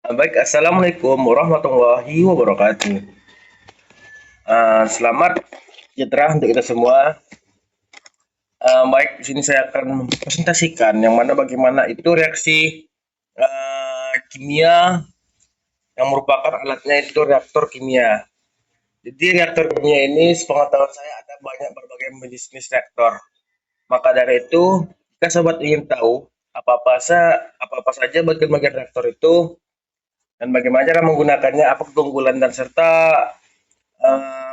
Baik, Assalamualaikum warahmatullahi wabarakatuh. Selamat sejahtera untuk kita semua. Baik, di sini saya akan mempresentasikan yang mana bagaimana itu reaksi kimia yang merupakan alatnya itu reaktor kimia. Jadi reaktor kimia ini sepengetahuan saya ada banyak berbagai jenis reaktor. Maka dari itu, jika sobat ingin tahu apa-apa saja bagian-bagian reaktor itu dan bagaimana cara menggunakannya, apa keunggulan dan serta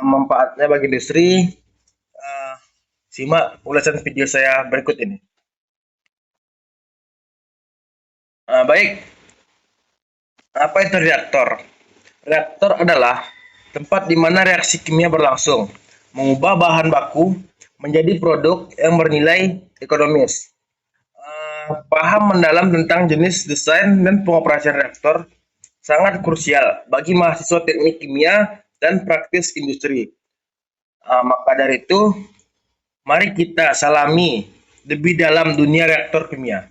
manfaatnya bagi industri, uh, simak ulasan video saya berikut ini. Baik, apa itu reaktor? Reaktor adalah tempat di mana reaksi kimia berlangsung, mengubah bahan baku menjadi produk yang bernilai ekonomis. Paham mendalam tentang jenis desain dan pengoperasian reaktor sangat krusial bagi mahasiswa teknik kimia dan praktis industri. Maka dari itu, mari kita salami lebih dalam dunia reaktor kimia.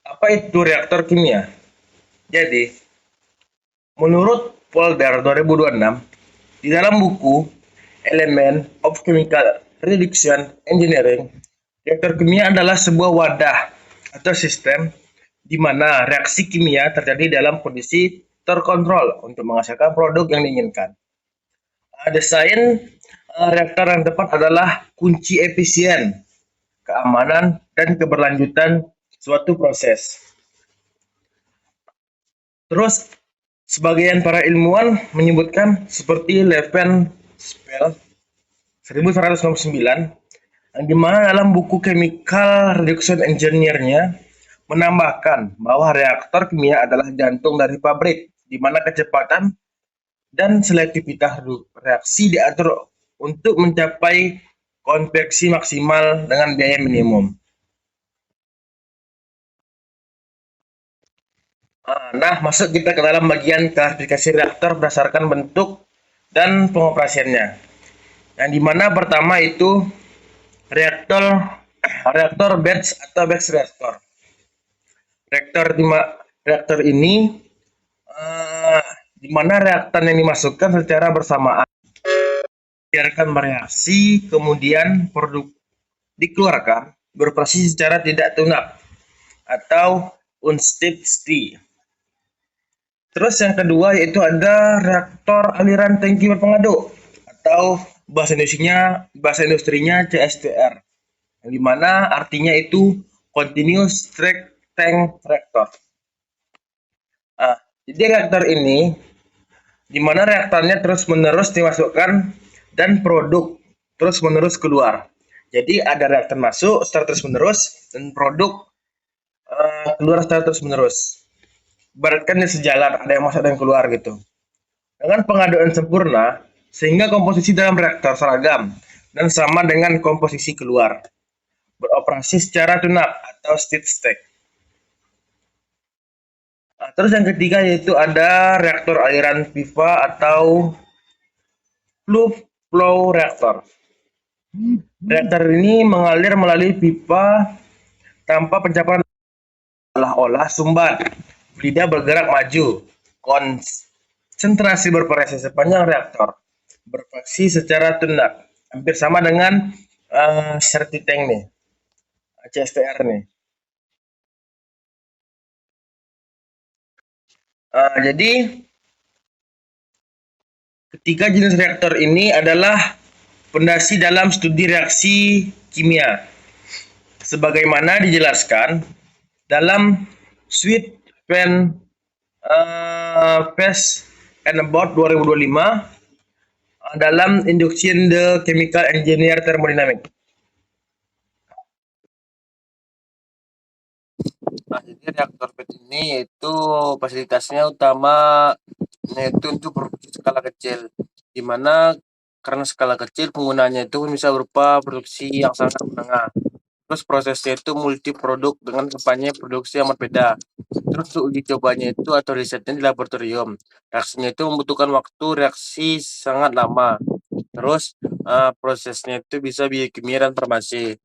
Apa itu reaktor kimia? Jadi, menurut Polder 2026, di dalam buku Element of Chemical Reduction Engineering, reaktor kimia adalah sebuah wadah atau sistem di mana reaksi kimia terjadi dalam kondisi terkontrol untuk menghasilkan produk yang diinginkan. Desain reaktor yang tepat adalah kunci efisien, keamanan, dan keberlanjutan suatu proses. Terus sebagian para ilmuwan menyebutkan seperti Leven Spell 1169 yang dimana dalam buku Chemical Reduction Engineer-nya menambahkan bahwa reaktor kimia adalah jantung dari pabrik di mana kecepatan dan selektivitas reaksi diatur untuk mencapai konveksi maksimal dengan biaya minimum. Nah, masuk kita ke dalam bagian klasifikasi reaktor berdasarkan bentuk dan pengoperasiannya. Yang dimana pertama itu reaktor reaktor batch atau batch reaktor. Reaktor ini uh, di mana reaktan yang dimasukkan secara bersamaan, biarkan bereaksi, kemudian produk dikeluarkan beroperasi secara tidak tunap atau unsteady state. Terus yang kedua yaitu ada reaktor aliran tangki berpengaduk atau bahasa industrinya CSTR. Yang dimana artinya itu continuous track tank reactor. Jadi reaktor ini dimana reaktornya terus-menerus dimasukkan dan produk terus-menerus keluar. Jadi ada reaktor masuk secara terus-menerus dan produk keluar secara terus-menerus. Ibaratkan sejalan, ada yang masuk dan keluar gitu. Dengan pengadaan sempurna, sehingga komposisi dalam reaktor seragam dan sama dengan komposisi keluar. Beroperasi secara tunap atau steady state. Terus yang ketiga yaitu ada reaktor aliran pipa atau fluid flow reactor. Reaktor ini mengalir melalui pipa tanpa pencapaian olah-olah sumbat. Tidak bergerak maju. Konsentrasi bervariasi sepanjang reaktor. Berfungsi secara tunap. Hampir sama dengan safety tank nih. CSTR nih. Jadi ketiga jenis reaktor ini adalah fondasi dalam studi reaksi kimia. Sebagaimana dijelaskan dalam Sweet Pen Fast and About 2025 dalam Induction the Chemical Engineer Thermodynamic. Nah, jadi reaktor PET ini yaitu fasilitasnya utama yaitu untuk produksi skala kecil, di mana karena skala kecil penggunaannya itu bisa berupa produksi yang sangat menengah. Terus prosesnya itu multi produk dengan depannya produksi yang berbeda. Terus uji cobanya itu atau risetnya di laboratorium. Reaksinya itu membutuhkan waktu reaksi sangat lama. Terus prosesnya itu bisa biokimia dan farmasi.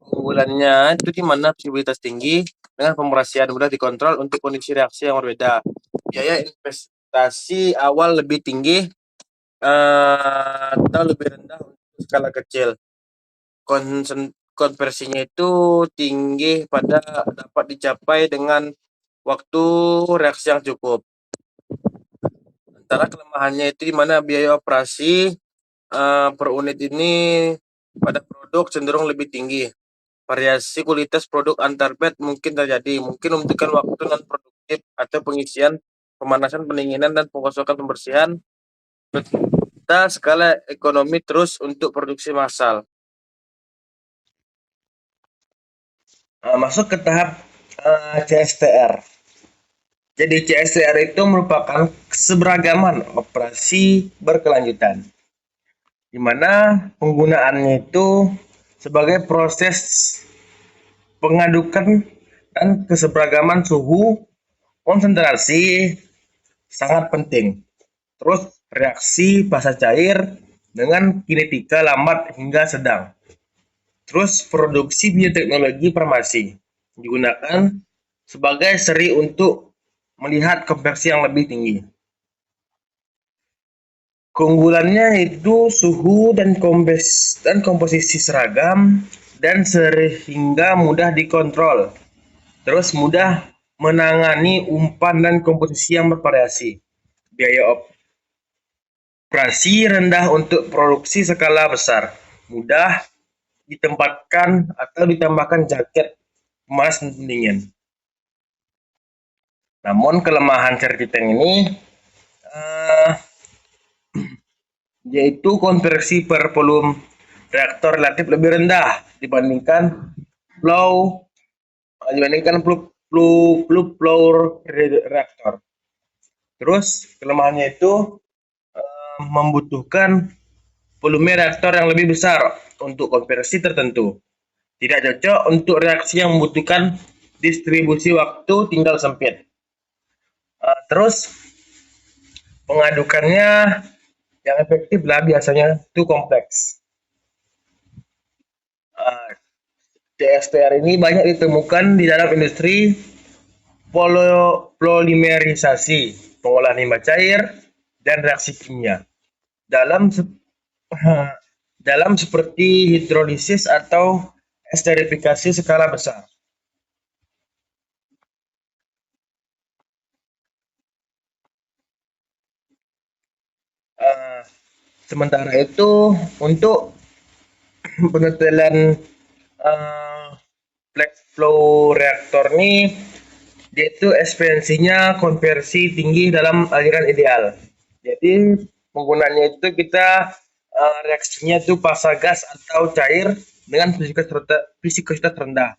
Keunggulannya itu di mana fleksibilitas tinggi dengan pemrasian mudah dikontrol untuk kondisi reaksi yang berbeda. Biaya investasi awal lebih tinggi atau lebih rendah untuk skala kecil. Konversinya itu tinggi pada dapat dicapai dengan waktu reaksi yang cukup. Antara kelemahannya itu di mana biaya operasi per unit ini pada produk cenderung lebih tinggi. Variasi kualitas produk antar batch mungkin terjadi, mungkin membutuhkan waktu non produktif atau pengisian, pemanasan, pendinginan, dan pengosongan pembersihan serta skala ekonomi terus untuk produksi massal. Masuk ke tahap CSTR. Jadi CSTR itu merupakan keseberagaman operasi berkelanjutan, di mana penggunaannya itu sebagai proses pengadukan dan keseberagaman suhu, konsentrasi sangat penting. Terus reaksi fase cair dengan kinetika lambat hingga sedang. Terus produksi bioteknologi farmasi digunakan sebagai seri untuk melihat konversi yang lebih tinggi. Keunggulannya itu suhu dan komposisi seragam dan sehingga mudah dikontrol. Terus mudah menangani umpan dan komposisi yang bervariasi. Biaya operasi rendah untuk produksi skala besar. Mudah ditempatkan atau ditambahkan jaket emas pendingin. Namun kelemahan certitan ini yaitu konversi per volume reaktor relatif lebih rendah dibandingkan flow flow reaktor. Terus kelemahannya itu membutuhkan volume reaktor yang lebih besar untuk konversi tertentu. Tidak cocok untuk reaksi yang membutuhkan distribusi waktu tinggal sempit. Terus pengadukannya yang efektif lah biasanya itu kompleks. CSTR ini banyak ditemukan di dalam industri polimerisasi, pengolahan limbah cair, dan reaksi kimia. Dalam seperti hidrolisis atau esterifikasi skala besar. Sementara itu untuk penelitian black flow reaktor ini dia itu efisiensinya konversi tinggi dalam aliran ideal. Jadi penggunaannya itu kita reaksinya itu fasa gas atau cair dengan viskositas rendah.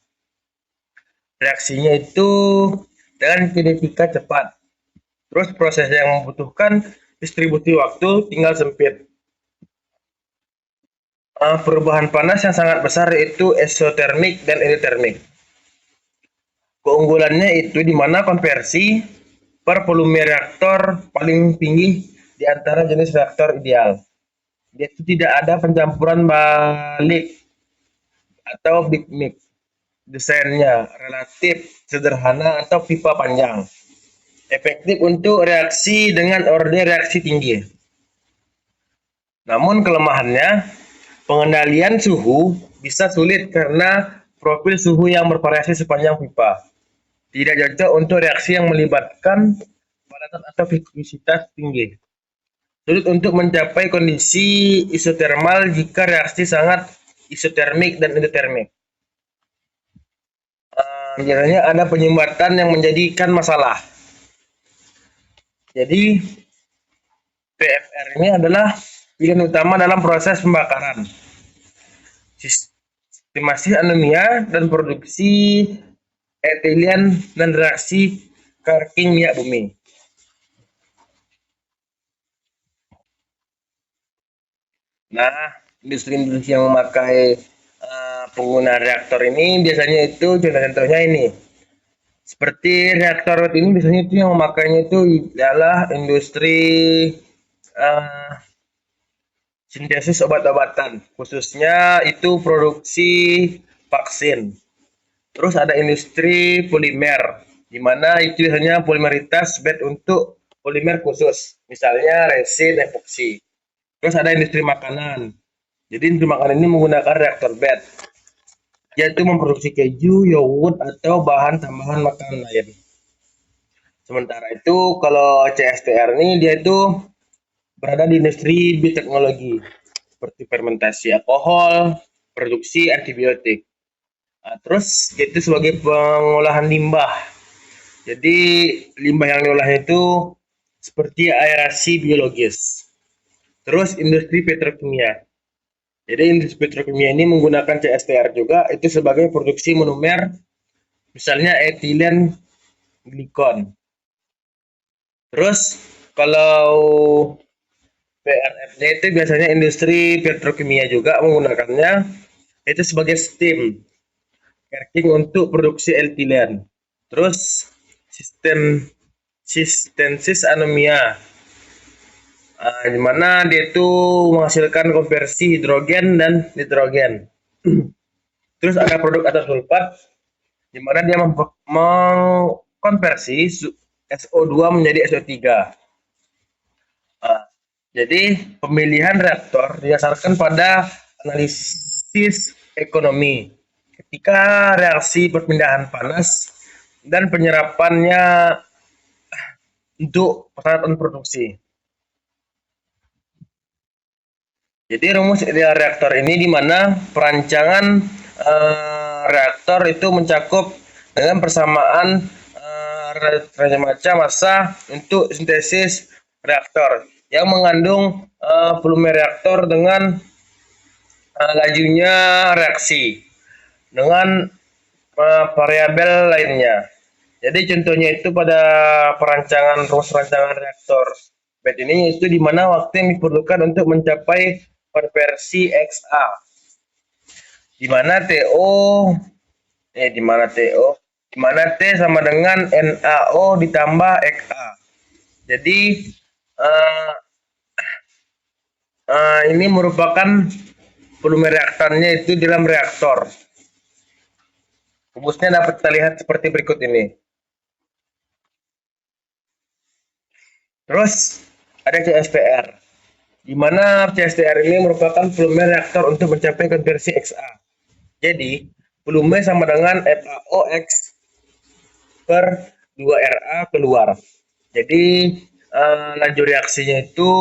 Reaksinya itu dengan kinetika cepat. Terus proses yang membutuhkan distribusi waktu tinggal sempit. Perubahan panas yang sangat besar yaitu exothermic dan endotermic. Keunggulannya itu di mana konversi per volume reaktor paling tinggi di antara jenis reaktor ideal. Yaitu tidak ada pencampuran balik atau big mix. Desainnya relatif sederhana atau pipa panjang. Efektif untuk reaksi dengan order reaksi tinggi. Namun kelemahannya, pengendalian suhu bisa sulit karena profil suhu yang bervariasi sepanjang pipa. Tidak cocok untuk reaksi yang melibatkan padatan atau viskositas tinggi. Sulit untuk mencapai kondisi isotermal jika reaksi sangat isotermik dan endotermik. Biasanya ada penyumbatan yang menjadikan masalah. Jadi PFR ini adalah pilihan utama dalam proses pembakaran. Sistemasi anemia dan produksi etilen dan reaksi cracking minyak bumi. Nah, industri yang memakai penggunaan reaktor ini biasanya itu contoh-contohnya ini. Seperti reaktor ini biasanya itu yang memakainya itu adalah industri uh, sintesis obat-obatan, khususnya itu produksi vaksin. Terus ada industri polimer, di mana itu biasanya polimeritas bed untuk polimer khusus, misalnya resin, epoksi. Terus ada industri makanan. Jadi industri makanan ini menggunakan reaktor bed, yaitu memproduksi keju, yogurt, atau bahan tambahan makanan lain. Sementara itu kalau CSTR ini dia itu berada di industri bioteknologi, seperti fermentasi alkohol, produksi antibiotik. Nah, terus itu sebagai pengolahan limbah. Jadi limbah yang diolah itu seperti aerasi biologis. Terus industri petrokimia. Jadi industri petrokimia ini menggunakan CSTR juga itu sebagai produksi monomer, misalnya etilen glikol. Terus kalau PRF-nya itu biasanya industri petrokimia juga menggunakannya itu sebagai steam cracking untuk produksi etilen. Terus sistensis anomia, di mana dia itu menghasilkan konversi hidrogen dan nitrogen. Terus ada produk atas sulfat, di mana dia mengkonversi SO2 menjadi SO3. Jadi pemilihan reaktor didasarkan pada analisis ekonomi. Ketika reaksi perpindahan panas dan penyerapannya untuk peralatan produksi. Jadi rumus ideal reaktor ini di mana perancangan reaktor itu mencakup dengan persamaan macam massa untuk sintesis reaktor yang mengandung volume reaktor dengan lajunya reaksi dengan variabel lainnya. Jadi contohnya itu pada rumus perancangan reaktor bed ini itu di mana waktu yang diperlukan untuk mencapai konversi XA, di mana T sama dengan NaO ditambah XA. Jadi ini merupakan volume reaktannya itu dalam reaktor. Rumusnya dapat kita lihat seperti berikut ini. Terus ada CSTR, di mana CSTR ini merupakan volume reaktor untuk mencapai konversi XA. Jadi volume sama dengan FAOX per 2RA keluar. Jadi laju reaksinya itu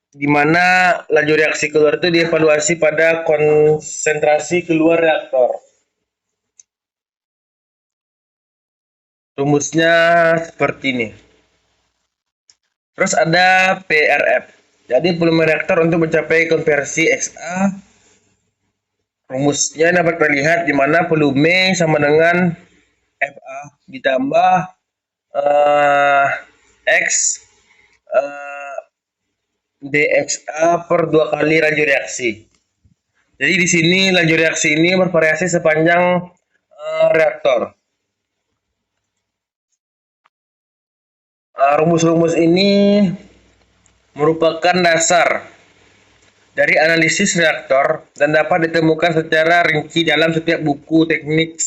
di mana laju reaksi keluar itu dievaluasi pada konsentrasi keluar reaktor. Rumusnya seperti ini. Terus ada PRF. Jadi volume reaktor untuk mencapai konversi XA. Rumusnya dapat terlihat di mana volume sama dengan FA ditambah X dXA per 2 kali laju reaksi. Jadi di sini laju reaksi ini bervariasi sepanjang reaktor. Rumus-rumus ini merupakan dasar dari analisis reaktor dan dapat ditemukan secara rinci dalam setiap buku teknik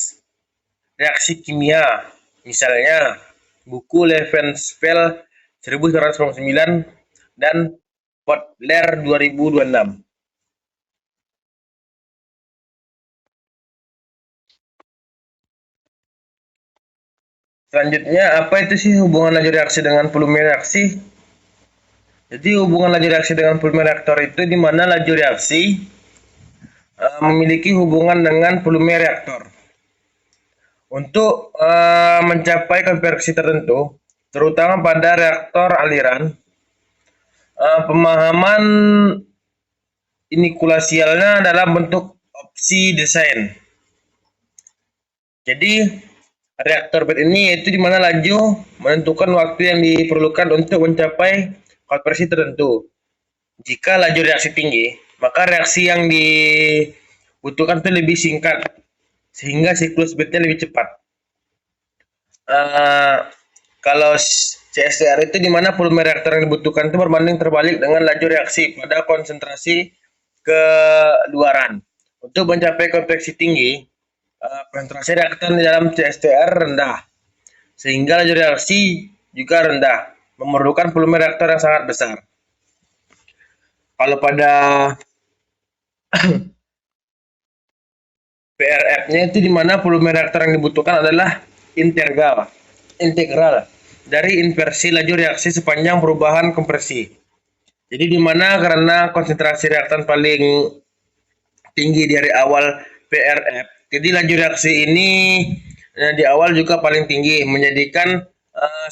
reaksi kimia. Misalnya buku Levenspel 1999 dan Potler 2026. Selanjutnya, apa itu sih hubungan laju reaksi dengan volume reaksi? Jadi hubungan laju reaksi dengan volume reaktor itu di mana laju reaksi memiliki hubungan dengan volume reaktor. Untuk mencapai konversi tertentu, terutama pada reaktor aliran, pemahaman inikulasialnya dalam bentuk opsi desain. Jadi reaktor bed ini yaitu di mana laju menentukan waktu yang diperlukan untuk mencapai konversi tertentu. Jika laju reaksi tinggi, maka reaksi yang dibutuhkan itu lebih singkat, sehingga siklus beatnya lebih cepat. Kalau CSTR itu di mana volume reaktor yang dibutuhkan itu berbanding terbalik dengan laju reaksi pada konsentrasi keluaran. Untuk mencapai konveksi tinggi, konsentrasi reaktan di dalam CSTR rendah, sehingga laju reaksi juga rendah, memerlukan volume reaktor yang sangat besar. Kalau pada PRF-nya itu di mana volume reaktor yang dibutuhkan adalah integral dari inversi laju reaksi sepanjang perubahan kompresi. Jadi di mana karena konsentrasi reaktan paling tinggi dari awal PRF, jadi laju reaksi ini di awal juga paling tinggi, menjadikan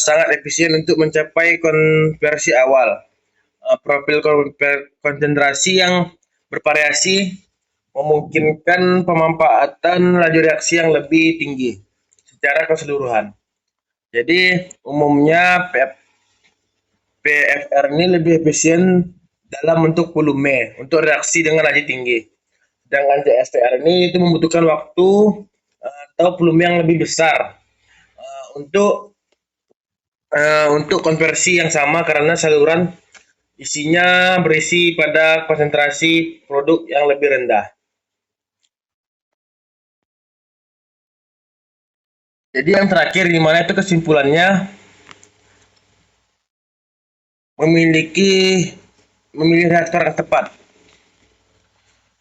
sangat efisien untuk mencapai konversi awal. Profil konsentrasi yang bervariasi memungkinkan pemanfaatan laju reaksi yang lebih tinggi secara keseluruhan. Jadi umumnya PFR ini lebih efisien dalam bentuk volume untuk reaksi dengan laju tinggi. Sedangkan CSTR ini itu membutuhkan waktu atau volume yang lebih besar untuk konversi yang sama karena saluran isinya berisi pada konsentrasi produk yang lebih rendah. Jadi yang terakhir di mana itu kesimpulannya memilih reaktor yang tepat.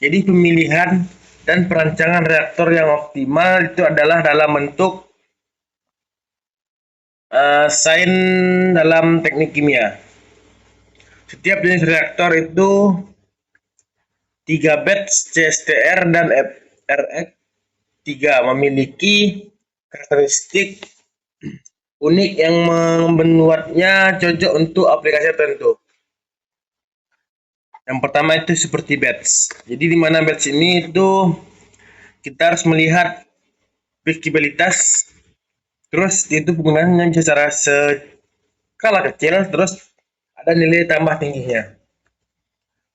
Jadi pemilihan dan perancangan reaktor yang optimal itu adalah dalam bentuk sains dalam teknik kimia. Setiap jenis reaktor itu 3 batch CSTR dan FRX3 memiliki karakteristik unik yang membuatnya cocok untuk aplikasi tertentu. Yang pertama itu seperti batch. Jadi di mana batch ini itu kita harus melihat fleksibilitas, terus itu penggunaannya secara skala kecil, terus ada nilai tambah tingginya.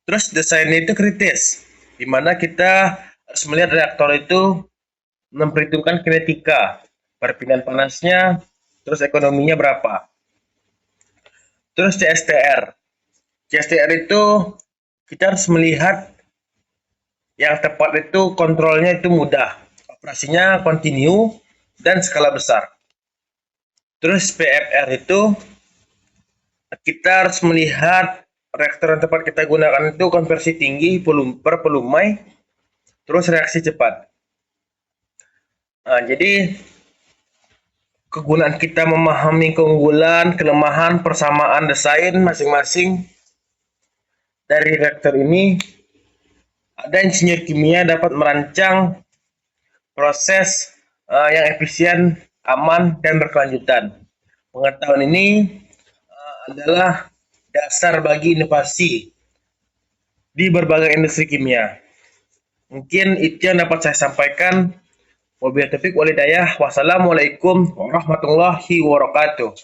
Terus desainnya itu kritis, di mana kita harus melihat reaktor itu memperhitungkan kinetika, perpindahan panasnya, terus ekonominya berapa. Terus CSTR itu kita harus melihat yang tepat itu kontrolnya itu mudah, operasinya kontinu dan skala besar. Terus PFR itu kita harus melihat reaktor yang tepat kita gunakan itu konversi tinggi per volume, terus reaksi cepat. Jadi kegunaan kita memahami keunggulan, kelemahan, persamaan desain masing-masing dari reaktor ini, ada insinyur kimia dapat merancang proses yang efisien, aman, dan berkelanjutan. Pengetahuan ini adalah dasar bagi inovasi di berbagai industri kimia. Mungkin itu yang dapat saya sampaikan. Wabillahi taufiq wal hidayah. Wassalamualaikum warahmatullahi wabarakatuh.